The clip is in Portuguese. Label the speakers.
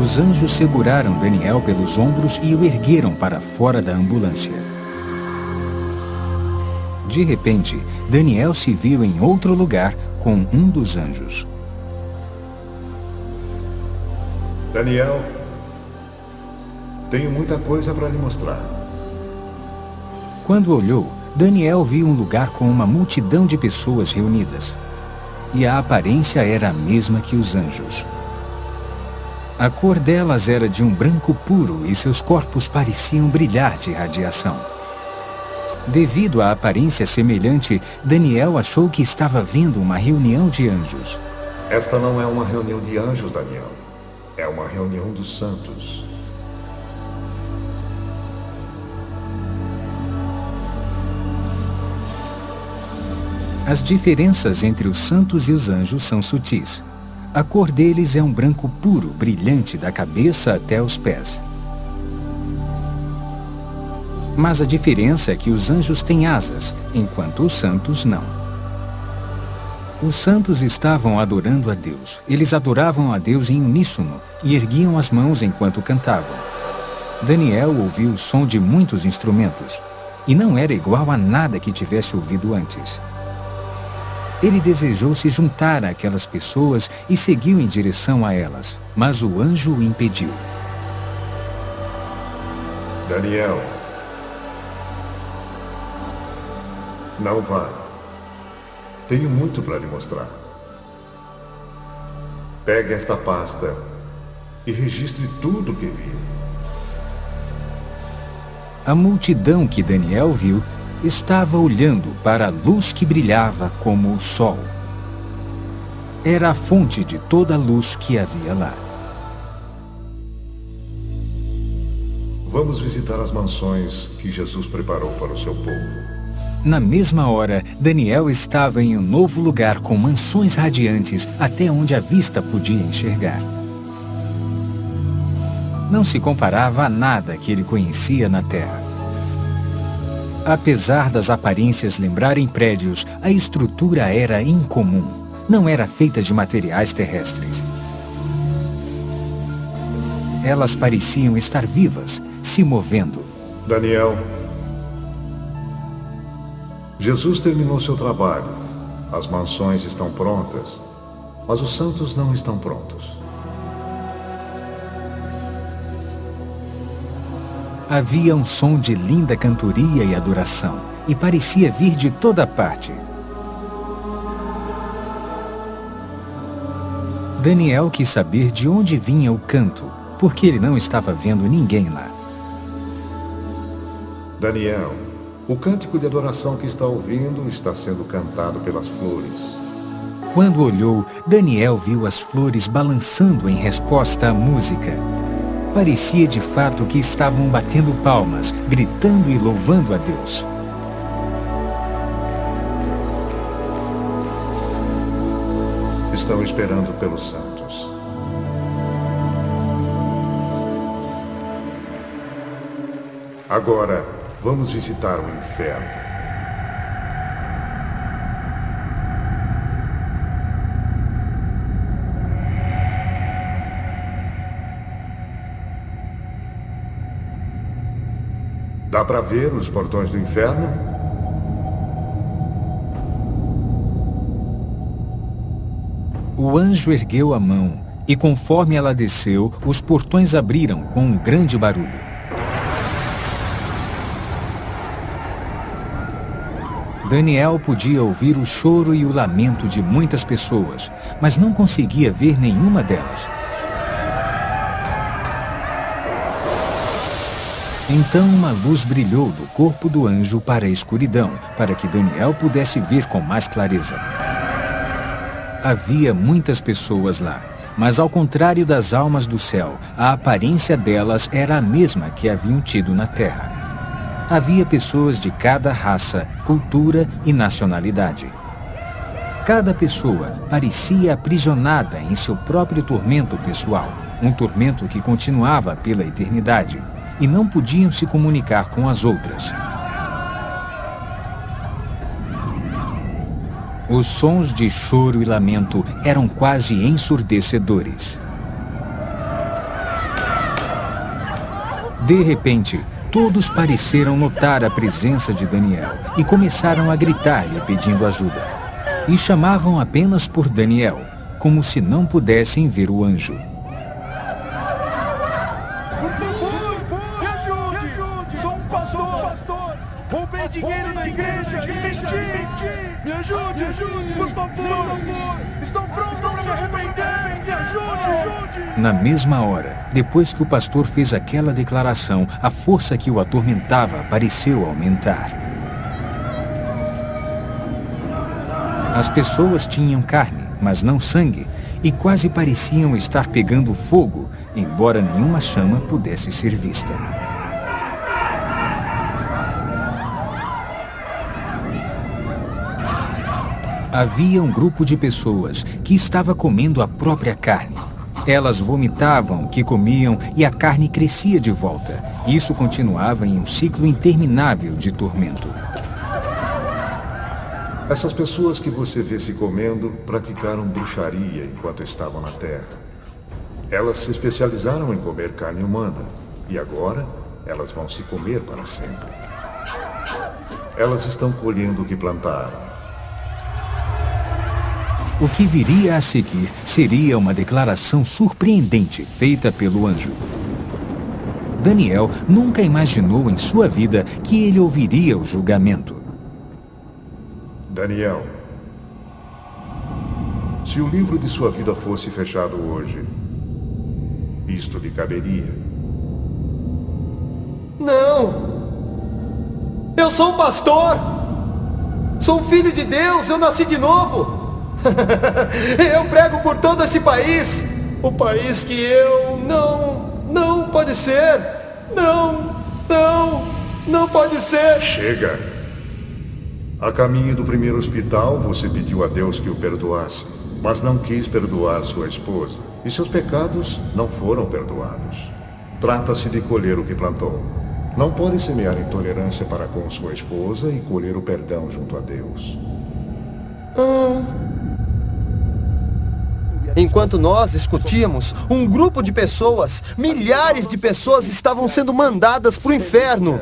Speaker 1: Os anjos seguraram Daniel pelos ombros e o ergueram para fora da ambulância. De repente, Daniel se viu em outro lugar com um dos anjos.
Speaker 2: Daniel, tenho muita coisa para lhe mostrar.
Speaker 1: Quando olhou, Daniel viu um lugar com uma multidão de pessoas reunidas. E a aparência era a mesma que os anjos. A cor delas era de um branco puro e seus corpos pareciam brilhar de radiação. Devido à aparência semelhante, Daniel achou que estava vendo uma reunião de anjos.
Speaker 2: Esta não é uma reunião de anjos, Daniel. É uma reunião dos santos.
Speaker 1: As diferenças entre os santos e os anjos são sutis. A cor deles é um branco puro, brilhante da cabeça até os pés. Mas a diferença é que os anjos têm asas, enquanto os santos não. Os santos estavam adorando a Deus. Eles adoravam a Deus em uníssono e erguiam as mãos enquanto cantavam. Daniel ouviu o som de muitos instrumentos, e não era igual a nada que tivesse ouvido antes. Ele desejou se juntar àquelas pessoas e seguiu em direção a elas, mas o anjo o impediu.
Speaker 2: Daniel, não vá. Tenho muito para lhe mostrar. Pegue esta pasta e registre tudo o que viu.
Speaker 1: A multidão que Daniel viu estava olhando para a luz que brilhava como o sol. Era a fonte de toda a luz que havia lá.
Speaker 2: Vamos visitar as mansões que Jesus preparou para o seu povo.
Speaker 1: Na mesma hora, Daniel estava em um novo lugar com mansões radiantes até onde a vista podia enxergar. Não se comparava a nada que ele conhecia na Terra. Apesar das aparências lembrarem prédios, a estrutura era incomum. Não era feita de materiais terrestres. Elas pareciam estar vivas, se movendo.
Speaker 2: Daniel, Jesus terminou seu trabalho. As mansões estão prontas, mas os santos não estão prontos.
Speaker 1: Havia um som de linda cantoria e adoração, e parecia vir de toda parte. Daniel quis saber de onde vinha o canto, porque ele não estava vendo ninguém lá.
Speaker 2: Daniel, o cântico de adoração que está ouvindo está sendo cantado pelas flores.
Speaker 1: Quando olhou, Daniel viu as flores balançando em resposta à música. Parecia de fato que estavam batendo palmas, gritando e louvando a Deus.
Speaker 2: Estão esperando pelos santos. Agora, vamos visitar o inferno. Dá para ver os portões do inferno?
Speaker 1: O anjo ergueu a mão, e conforme ela desceu, os portões abriram com um grande barulho. Daniel podia ouvir o choro e o lamento de muitas pessoas, mas não conseguia ver nenhuma delas. Então uma luz brilhou do corpo do anjo para a escuridão, para que Daniel pudesse ver com mais clareza. Havia muitas pessoas lá, mas ao contrário das almas do céu, a aparência delas era a mesma que haviam tido na terra. Havia pessoas de cada raça, cultura e nacionalidade. Cada pessoa parecia aprisionada em seu próprio tormento pessoal, um tormento que continuava pela eternidade, e não podiam se comunicar com as outras. Os sons de choro e lamento eram quase ensurdecedores. De repente, todos pareceram notar a presença de Daniel e começaram a gritar-lhe pedindo ajuda. E chamavam apenas por Daniel, como se não pudessem ver o anjo.
Speaker 3: Roubei dinheiro da igreja e menti! Me ajude, por favor! Estou pronto para me arrepender! Me ajude!
Speaker 1: Na mesma hora, depois que o pastor fez aquela declaração, a força que o atormentava pareceu aumentar. As pessoas tinham carne, mas não sangue, e quase pareciam estar pegando fogo, embora nenhuma chama pudesse ser vista. Havia um grupo de pessoas que estava comendo a própria carne. Elas vomitavam o que comiam e a carne crescia de volta. Isso continuava em um ciclo interminável de tormento.
Speaker 2: Essas pessoas que você vê se comendo praticaram bruxaria enquanto estavam na Terra. Elas se especializaram em comer carne humana e agora elas vão se comer para sempre. Elas estão colhendo o que plantaram.
Speaker 1: O que viria a seguir seria uma declaração surpreendente feita pelo anjo. Daniel nunca imaginou em sua vida que ele ouviria o julgamento.
Speaker 2: Daniel, se o livro de sua vida fosse fechado hoje, isto lhe caberia?
Speaker 4: Não! Eu sou um pastor! Sou filho de Deus, eu nasci de novo! Eu prego por todo esse país! O país que eu... Não pode ser! Não pode ser!
Speaker 2: Chega! A caminho do primeiro hospital, você pediu a Deus que o perdoasse, mas não quis perdoar sua esposa. E seus pecados não foram perdoados. Trata-se de colher o que plantou. Não pode semear intolerância para com sua esposa e colher o perdão junto a Deus.
Speaker 4: Enquanto nós discutíamos, um grupo de pessoas, milhares de pessoas estavam sendo mandadas para o inferno.